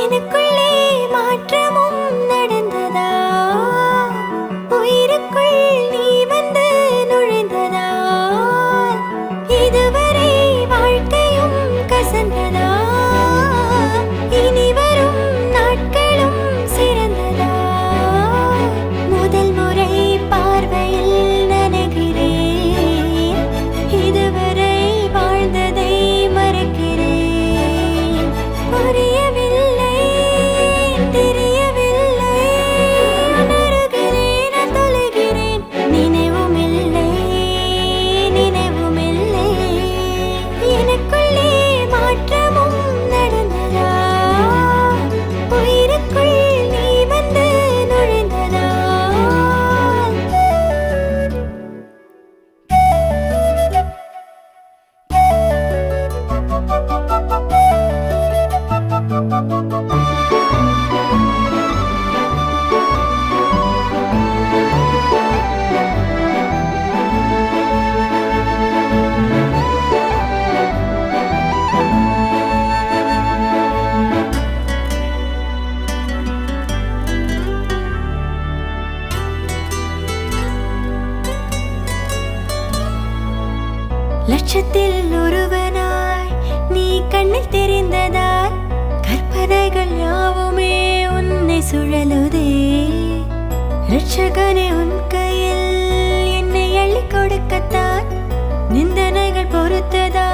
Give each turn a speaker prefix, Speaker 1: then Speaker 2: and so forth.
Speaker 1: எனக்குள்ளே மாற்றமும் நடந்ததா? உயிருக்குள் நீ வந்து நுழைந்ததா? இதுவரை வாழ்க்கையும் கசந்ததா? இனி வரும் நாட்களும் சிறந்ததா? முதல் முறை பார்வையில் நனைகிறேன், இதுவரை வாழ்ந்ததை மறக்கிறேன். புரியவில்லை, தெரியவில்லை, உணர்கிறேன், தொலைகிறேன். நினைவும் இல்லை, நினைவும் இல்லை. எனக்குள்ளே மாற்றமும் நடந்ததா? உயிருக்குள் நீ வந்து நுழைந்ததா? லட்சத்தில் ஒருவனாய் நீ கண்ணில் தெரிந்ததால் கற்பனைகள் யாவுமே உன்னை சுழலுதே. ரட்சகனே, உன் கையில் என்னை அள்ளி கொடுக்கத்தான் நிந்தனைகள் பொறுத்ததா?